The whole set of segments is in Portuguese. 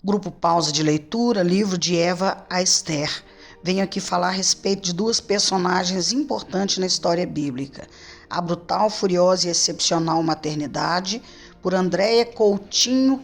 Grupo Pausa de Leitura, livro de Eva a Esther. Venho aqui falar a respeito de duas personagens importantes na história bíblica. A brutal, furiosa e excepcional maternidade, por Andréia Coutinho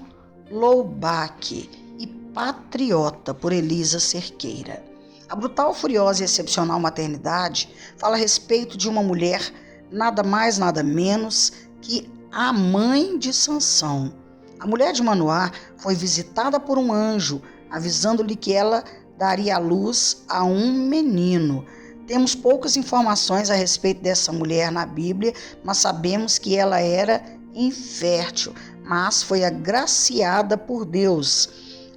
Loubach, e Patriota, por Elisa Cerqueira. A brutal, furiosa e excepcional maternidade fala a respeito de uma mulher nada mais, nada menos que a mãe de Sansão. A mulher de Manoá foi visitada por um anjo, avisando-lhe que ela daria à luz a um menino. Temos poucas informações a respeito dessa mulher na Bíblia, mas sabemos que ela era infértil, mas foi agraciada por Deus.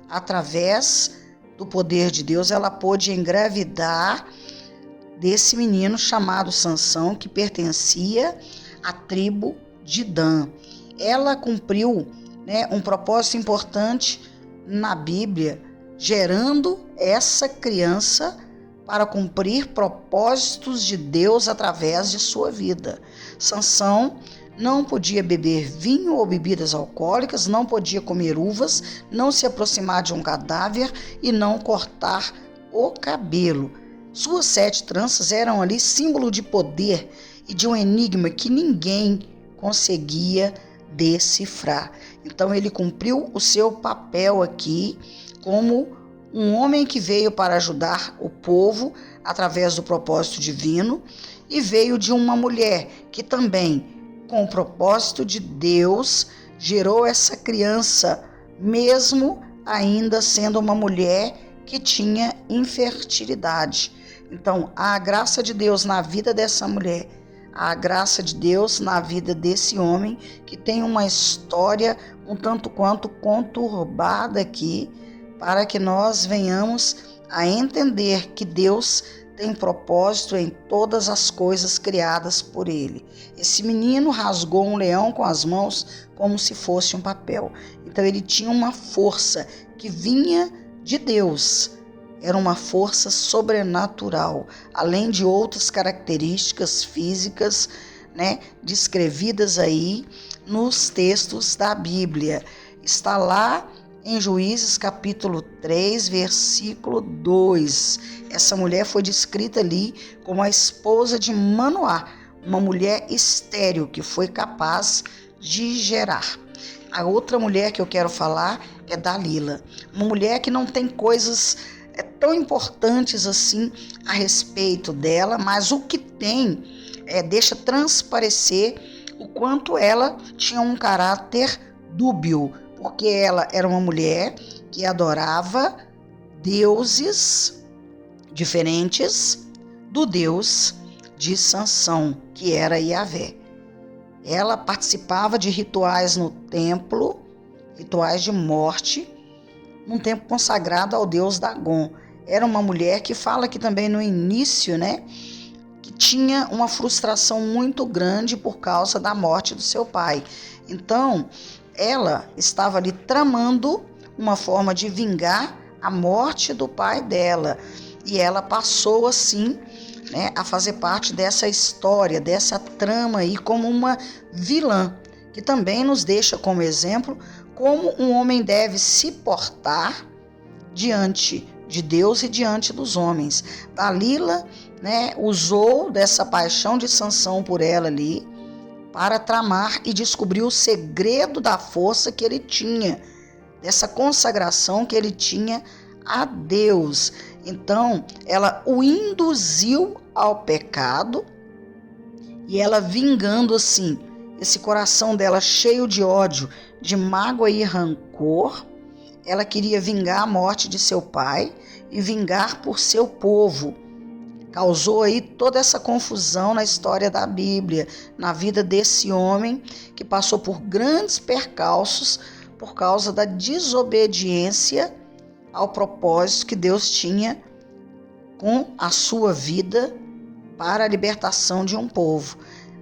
Através do poder de Deus, ela pôde engravidar desse menino chamado Sansão, que pertencia à tribo de Dan. Ela cumpriu um propósito importante na Bíblia, gerando essa criança para cumprir propósitos de Deus através de sua vida. Sansão não podia beber vinho ou bebidas alcoólicas, não podia comer uvas, não se aproximar de um cadáver e não cortar o cabelo. Suas 7 tranças eram ali símbolo de poder e de um enigma que ninguém conseguia decifrar. Então ele cumpriu o seu papel aqui como um homem que veio para ajudar o povo através do propósito divino, e veio de uma mulher que também, com o propósito de Deus, gerou essa criança, mesmo ainda sendo uma mulher que tinha infertilidade. Então, a graça de Deus na vida dessa mulher, a graça de Deus na vida desse homem, que tem uma história um tanto quanto conturbada aqui, para que nós venhamos a entender que Deus tem propósito em todas as coisas criadas por Ele. Esse menino rasgou um leão com as mãos como se fosse um papel. Então ele tinha uma força que vinha de Deus. Era uma força sobrenatural, além de outras características físicas, descrevidas aí nos textos da Bíblia. Está lá em Juízes capítulo 3, versículo 2. Essa mulher foi descrita ali como a esposa de Manoá, uma mulher estéril que foi capaz de gerar. A outra mulher que eu quero falar é Dalila, uma mulher que não tem coisas tão importantes assim a respeito dela, mas o que tem deixa transparecer o quanto ela tinha um caráter dúbio, porque ela era uma mulher que adorava deuses diferentes do Deus de Sansão, que era Yahvé. Ela participava de rituais no templo, rituais de morte, num templo consagrado ao deus Dagon. Era uma mulher que fala aqui também no início, que tinha uma frustração muito grande por causa da morte do seu pai. Então, ela estava ali tramando uma forma de vingar a morte do pai dela. E ela passou assim, a fazer parte dessa história, dessa trama aí, como uma vilã, que também nos deixa como exemplo como um homem deve se portar diante de Deus e diante dos homens. Dalila, usou dessa paixão de Sansão por ela ali para tramar e descobrir o segredo da força que ele tinha, dessa consagração que ele tinha a Deus. Então, ela o induziu ao pecado, e ela, vingando assim esse coração dela cheio de ódio, de mágoa e rancor, ela queria vingar a morte de seu pai e vingar por seu povo. Causou aí toda essa confusão na história da Bíblia, na vida desse homem que passou por grandes percalços por causa da desobediência ao propósito que Deus tinha com a sua vida para a libertação de um povo.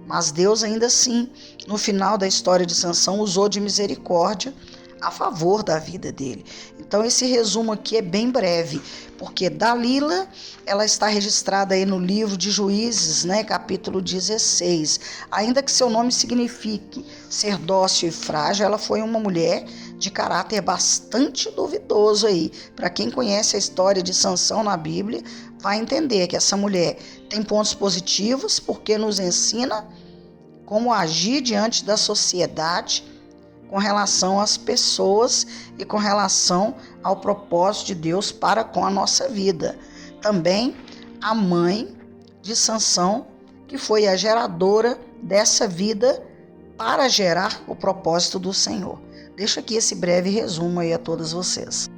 Mas Deus ainda assim, no final da história de Sansão, usou de misericórdia a favor da vida dele. Então esse resumo aqui é bem breve, porque Dalila, ela está registrada aí no livro de Juízes, capítulo 16. Ainda que seu nome signifique ser dócil e frágil, ela foi uma mulher de caráter bastante duvidoso aí. Para quem conhece a história de Sansão na Bíblia, vai entender que essa mulher tem pontos positivos porque nos ensina como agir diante da sociedade com relação às pessoas e com relação ao propósito de Deus para com a nossa vida. Também a mãe de Sansão, que foi a geradora dessa vida para gerar o propósito do Senhor. Deixo aqui esse breve resumo aí a todos vocês.